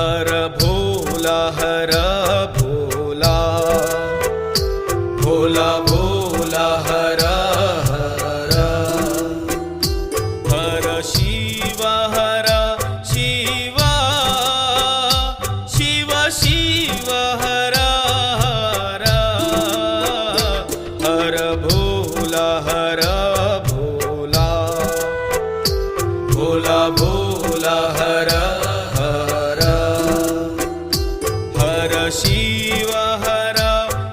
हर भोला हर भोला, भोला भोला हर हर, हर शिव हर शिव, शिव शिव हर हर, हर भोला हर भोला, भोला भोला हर हर, हर शिव हर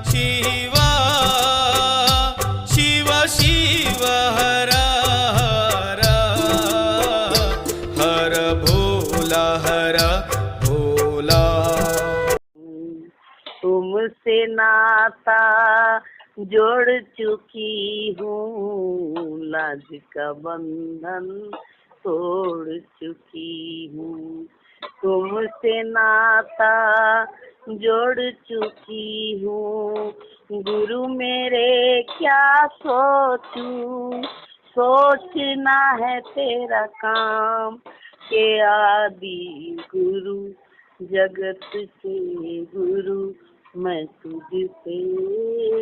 शिव, शिव शिव हर हर, हर भोला हर भोला। तुमसे नाता जोड़ चुकी हूँ, लाज का बंधन तोड़ चुकी हूँ। तुमसे नाता जोड़ चुकी हूँ, गुरु मेरे क्या सोचूं, सोचना है तेरा काम के आदि गुरु, जगत के गुरु, मैं तुझसे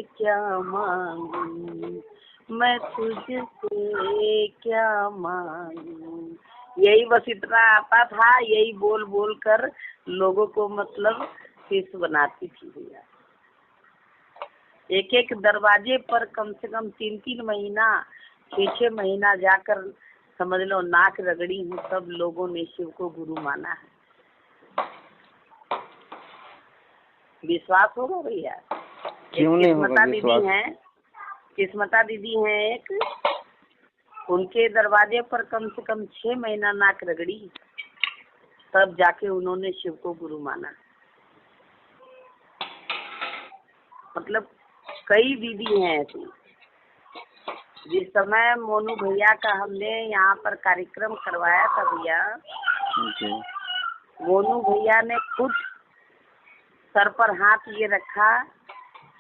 क्या मांगू, मैं तुझसे क्या मांगू। यही बस इतना आता था, यही बोल बोल कर लोगों को मतलब शिष्य बनाती थी भैया। एक एक दरवाजे पर कम से कम 3-3 महीना 6-6 महीना जाकर समझ लो नाक रगड़ी हूँ, सब लोगों ने शिव को गुरु माना है। विश्वास होगा भैया? क्यों नहीं होगा विश्वास? किस्मता दीदी हैं एक, उनके दरवाजे पर कम से कम 6 महीना नाक रगड़ी, तब जाके उन्होंने शिव को गुरु माना। मतलब कई दीदी हैं ऐसी। जिस समय मोनू भैया का हमने यहाँ पर कार्यक्रम करवाया था भैया, मोनू भैया ने खुद सर पर हाथ ये रखा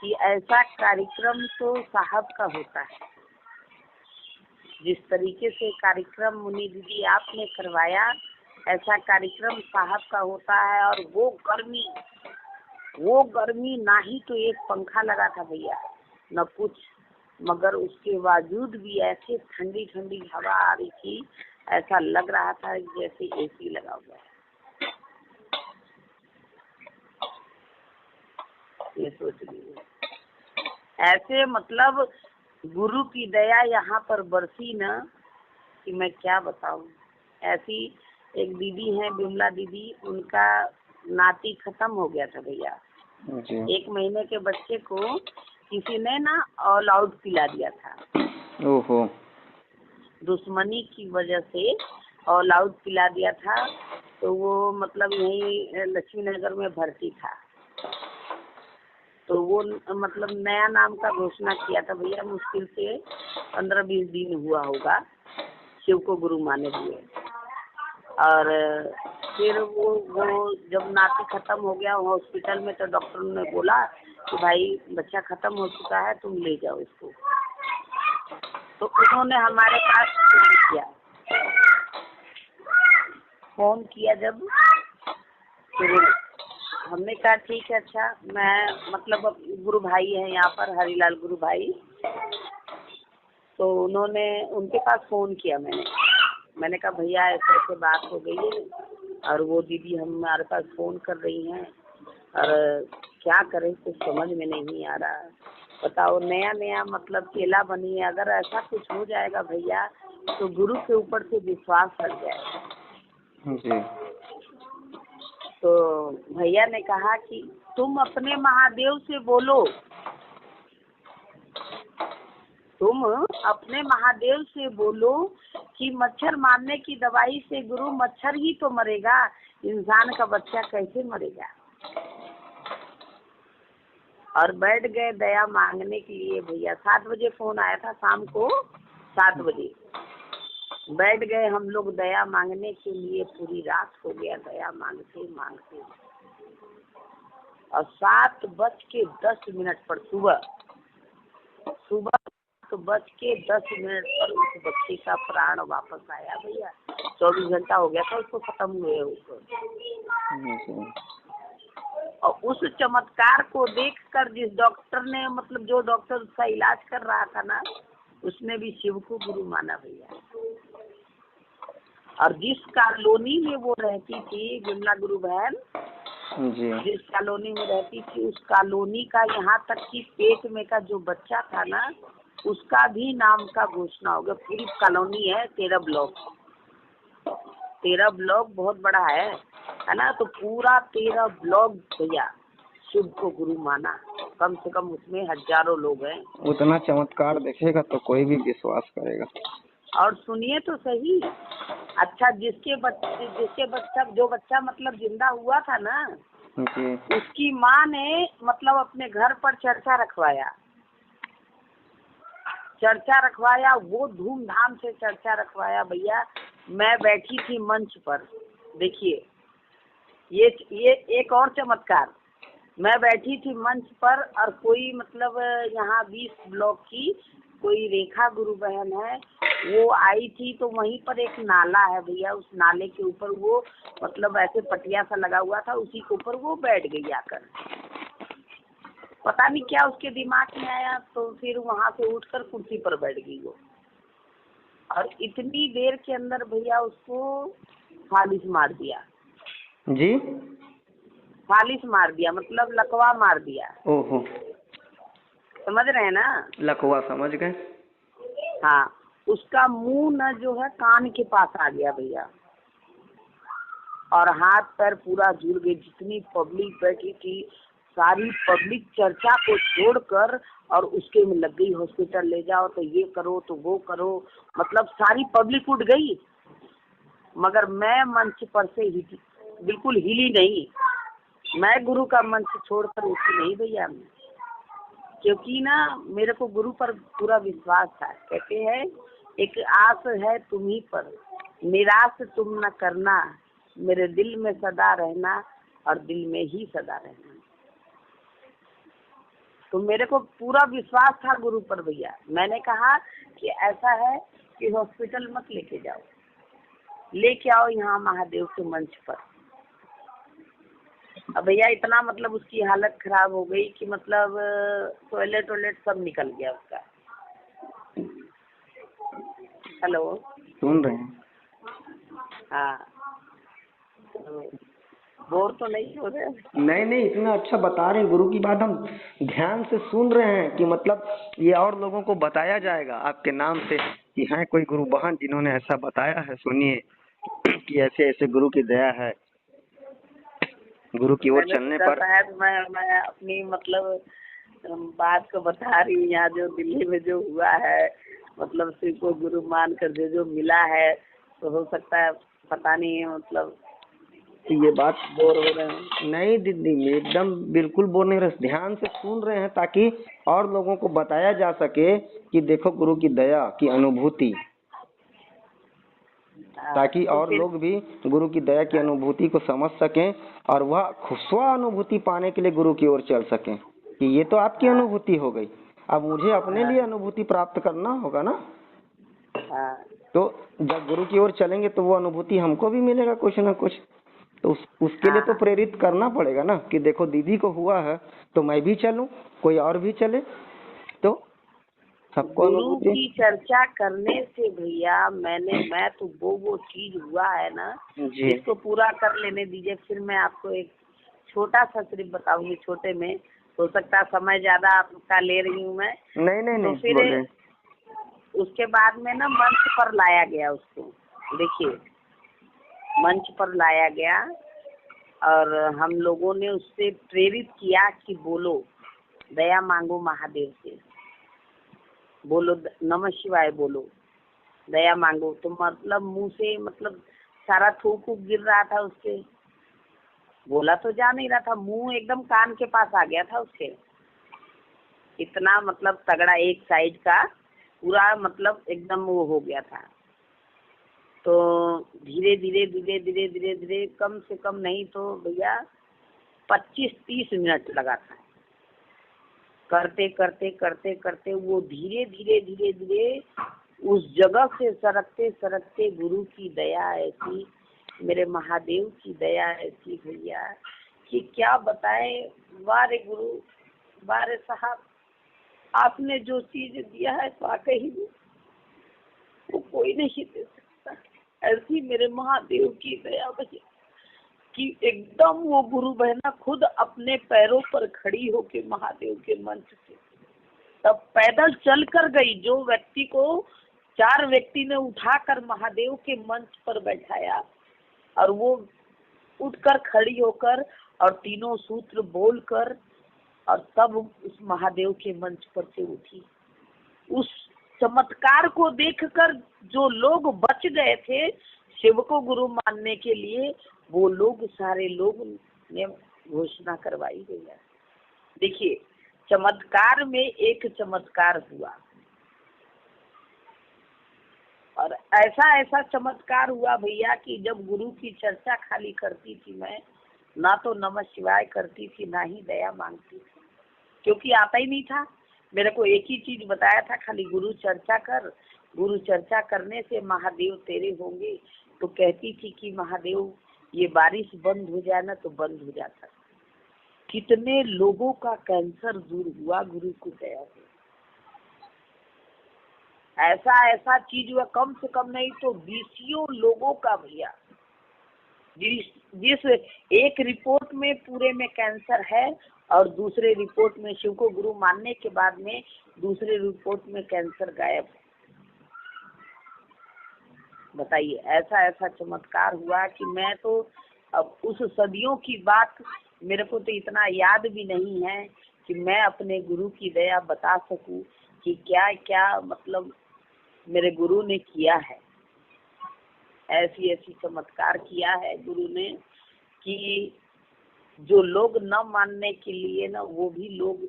कि ऐसा कार्यक्रम तो साहब का होता है। जिस तरीके से कार्यक्रम मुनि दीदी आपने करवाया, ऐसा कार्यक्रम साहब का होता है। और वो गर्मी ना ही तो एक पंखा लगा था भैया, न कुछ, मगर उसके बावजूद भी ऐसे ठंडी ठंडी हवा आ रही थी, ऐसा लग रहा था जैसे एसी लगा हुआ है। ये सोच लीजिए, ऐसे मतलब गुरु की दया यहाँ पर बरसी न कि मैं क्या बताऊं। ऐसी एक दीदी हैं बिमला दीदी, उनका नाती खत्म हो गया था भैया। 1 महीने के बच्चे को किसी ने ना ऑल आउट पिला दिया था। ओहो। दुश्मनी की वजह से ऑल आउट पिला दिया था। तो वो मतलब यही लक्ष्मी नगर में भर्ती था। तो वो मतलब नया नाम का घोषणा किया था भैया, मुश्किल से 15-20 दिन हुआ होगा शिव को गुरु माने हुए। और फिर वो जब नाती खत्म हो गया हॉस्पिटल में, तो डॉक्टर ने बोला कि भाई बच्चा खत्म हो चुका है, तुम ले जाओ इसको। तो उन्होंने हमारे पास फोन किया जब, तो हमने कहा ठीक है, अच्छा मैं मतलब गुरु भाई है यहाँ पर, हरिलाल गुरु भाई। तो उनके पास फोन किया मैंने कहा भैया ऐसे ऐसे बात हो गई है, और वो दीदी हमारे पास फोन कर रही हैं, और क्या करें कुछ समझ में नहीं आ रहा। बताओ, नया नया मतलब केला बनी है, अगर ऐसा कुछ हो जाएगा भैया तो गुरु के ऊपर से विश्वास हट जाएगा जी। तो भैया ने कहा कि तुम अपने महादेव से बोलो, तुम अपने महादेव से बोलो कि मच्छर मारने की दवाई से गुरु मच्छर ही तो मरेगा, इंसान का बच्चा कैसे मरेगा। और बैठ गए दया मांगने के लिए भैया। 7 बजे फोन आया था, शाम को 7 बजे बैठ गए हम लोग दया मांगने के लिए। पूरी रात हो गया दया मांगते मांगते, और 7:10 पर सुबह 1:10 पर उस बच्चे का प्राण वापस आया भैया। 24 घंटा हो गया था उसको खत्म हुए ऊपर। और उस चमत्कार को देखकर जिस डॉक्टर ने मतलब जो डॉक्टर उसका इलाज कर रहा था ना, उसने भी शिव को गुरु माना भैया। और जिस कॉलोनी में वो रहती थी विमला गुरु बहन जी जिस कॉलोनी में रहती थी, उस कॉलोनी का यहाँ तक कि पेट में का जो बच्चा था ना, उसका भी नाम का घोषणा हो गया। पूरी कॉलोनी है 13 ब्लॉक, 13 ब्लॉक बहुत बड़ा है ना। तो पूरा 13 ब्लॉक भैया शिव को गुरु माना। कम से कम उसमें हजारों लोग हैं। उतना चमत्कार देखेगा तो कोई भी विश्वास करेगा। और सुनिए तो सही, अच्छा जो बच्चा मतलब जिंदा हुआ था ना, जी उसकी माँ ने मतलब अपने घर पर चर्चा रखवाया। वो धूमधाम से चर्चा रखवाया भैया। मैं बैठी थी मंच पर, देखिए ये एक और चमत्कार। मैं बैठी थी मंच पर और कोई मतलब यहाँ 20 ब्लॉक की कोई रेखा गुरु बहन है, वो आई थी। तो वहीं पर एक नाला है भैया, उस नाले के ऊपर वो मतलब ऐसे पटिया सा लगा हुआ था, उसी के ऊपर वो बैठ गई आकर। पता नहीं क्या उसके दिमाग में आया, तो फिर वहाँ से उठकर कुर्सी पर बैठ गई वो। और इतनी देर के अंदर भैया उसको फालिस मार दिया। जी फालिस मार दिया मतलब लकवा मार दिया। ओहो, समझ रहे हैं ना? लकवा समझ गए। हाँ, उसका मुंह न जो है कान के पास आ गया भैया, और हाथ पैर पूरा जुड़ गए। जितनी पब्लिक बैठी थी सारी पब्लिक चर्चा को छोड़कर और उसके में लग गई, हॉस्पिटल ले जाओ तो ये करो तो वो करो, मतलब सारी पब्लिक उठ गई। मगर मैं मंच पर से बिल्कुल हिली नहीं। मैं गुरु का मंच छोड़कर उठी नहीं भैया, क्योंकि ना मेरे को गुरु पर पूरा विश्वास था। कहते हैं एक आस है तुम ही पर, निराश तुम न करना, मेरे दिल में सदा रहना और दिल में ही सदा रहना। तो मेरे को पूरा विश्वास था गुरु पर भैया। मैंने कहा कि ऐसा है कि हॉस्पिटल मत लेके जाओ, लेके आओ यहाँ महादेव के मंच पर। अब भैया इतना मतलब उसकी हालत खराब हो गई कि मतलब टॉयलेट सब निकल गया उसका। हेलो, सुन रहे हैं? हाँ, बोर तो नहीं हो रहे? नहीं, इतना अच्छा बता रहे हैं, गुरु की बात हम ध्यान से सुन रहे हैं कि मतलब ये और लोगों को बताया जाएगा आपके नाम से कि हैं कोई गुरु बहन जिन्होंने ऐसा बताया है। सुनिए कि ऐसे ऐसे गुरु की दया है, गुरु की ओर चलने पर। शायद मैं अपनी मतलब बात को बता रही हूँ। यहाँ जो दिल्ली में जो हुआ है, मतलब शिव को गुरु मान कर जो मिला है, तो हो सकता है पता नहीं है मतलब ये बात बोर हो रहे हैं। नहीं दीदी, एकदम बिल्कुल बोल नहीं रहे, ध्यान से सुन रहे हैं ताकि और लोगों को बताया जा सके कि देखो गुरु की दया की अनुभूति, ताकि तो और लोग भी गुरु की दया की अनुभूति को समझ सकें और वह स्व अनुभूति पाने के लिए गुरु की ओर चल सकें कि ये तो आपकी अनुभूति हो गई, अब मुझे अपने लिए अनुभूति प्राप्त करना होगा ना। तो जब गुरु की ओर चलेंगे तो वो अनुभूति हमको भी मिलेगा कुछ ना कुछ। तो उसके लिए तो प्रेरित करना पड़ेगा ना कि देखो दीदी को हुआ है तो मैं भी चलूं, कोई और भी चले, तो सबको गुरु की चर्चा करने से भैया मैं तो वो चीज हुआ है ना, इसको पूरा कर लेने दीजिए। फिर मैं आपको एक छोटा सा सिर्फ बताऊंगी, छोटे में हो सकता है समय ज्यादा आपका ले रही हूँ मैं। नहीं तो फिर उसके बाद में ना मंच पर लाया गया उसको, देखिए मंच पर लाया गया और हम लोगों ने उससे प्रेरित किया कि बोलो दया मांगो महादेव से, बोलो नमः शिवाय, बोलो दया मांगो। तो मतलब मुंह से मतलब सारा थूक गिर रहा था उसके, बोला तो जा नहीं रहा था, मुंह एकदम कान के पास आ गया था उसके, इतना मतलब तगड़ा एक साइड का पूरा मतलब एकदम वो हो गया था। तो धीरे धीरे कम से कम नहीं तो भैया 25-30 मिनट लगा था। करते करते करते करते वो धीरे धीरे धीरे धीरे उस जगह से सरकते सरकते गुरु की दया ऐसी, मेरे महादेव की दया ऐसी भैया कि क्या बताए। वारे गुरु, वारे साहब, आपने जो चीज दिया है वाकई वो कोई नहीं दे सकता। ऐसी मेरे महादेव की दया भैया कि एकदम वो गुरु बहना खुद अपने पैरों पर खड़ी होके महादेव के मंच से तब पैदल चल कर गई। जो व्यक्ति को 4 व्यक्ति ने उठाकर महादेव के मंच पर बैठाया और वो उठकर खड़ी होकर और तीनों सूत्र बोलकर और तब उस महादेव के मंच पर से उठी। उस चमत्कार को देखकर जो लोग बच गए थे शिव को गुरु मानने के लिए, वो लोग सारे लोग ने घोषणा करवाई गई है। देखिए, चमत्कार में एक चमत्कार हुआ और ऐसा ऐसा चमत्कार हुआ भैया कि जब गुरु की चर्चा खाली करती थी मैं, ना तो नमः शिवाय करती थी ना ही दया मांगती थी, क्योंकि आता ही नहीं था। मेरे को एक ही चीज बताया था, खाली गुरु चर्चा कर, गुरु चर्चा करने से महादेव तेरे होंगे। तो कहती थी कि महादेव ये बारिश बंद हो जाए ना तो बंद हो जाता। कितने लोगों का कैंसर दूर हुआ गुरु की दया से। ऐसा ऐसा चीज हुआ, कम से कम नहीं तो 20 लोगों का भैया, जिस एक रिपोर्ट में पूरे में कैंसर है और दूसरे रिपोर्ट में शिव को गुरु मानने के बाद में दूसरे रिपोर्ट में कैंसर गायब। बताइए, ऐसा ऐसा चमत्कार हुआ कि मैं तो अब उस सदियों की बात मेरे को तो इतना याद भी नहीं है कि मैं अपने गुरु की दया बता सकूं कि क्या क्या मतलब मेरे गुरु ने किया है। ऐसी ऐसी चमत्कार किया है गुरु ने कि जो लोग न मानने के लिए ना, वो भी लोग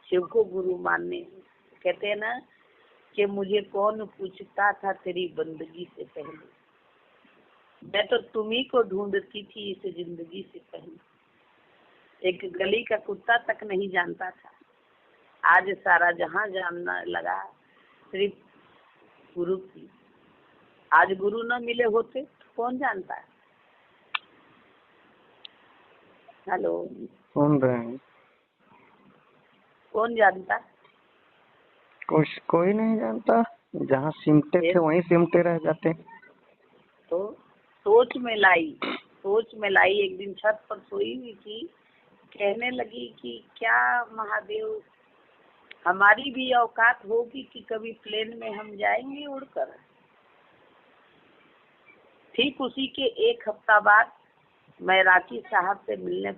शिव को गुरु मानने। कहते हैं ना कि मुझे कौन पूछता था तेरी बंदगी से पहले, मैं तो तुम्ही को ढूंढती थी इस जिंदगी से पहले। एक गली का कुत्ता तक नहीं जानता था, आज सारा जहां जानना लगा सिर्फ गुरु की। आज गुरु न मिले होते तो कौन जानता है। हेलो, सुन रहे हैं? कौन जानता? कोई नहीं जानता। जहाँ सिमटे थे वहीं सिमटे रह जाते। तो सोच में लाई एक दिन छत पर सोई हुई थी, कहने लगी कि क्या महादेव हमारी भी औकात होगी कि कभी प्लेन में हम जाएंगे उड़कर। ठीक उसी के 1 हफ्ता बाद मैं राखी साहब से मिलने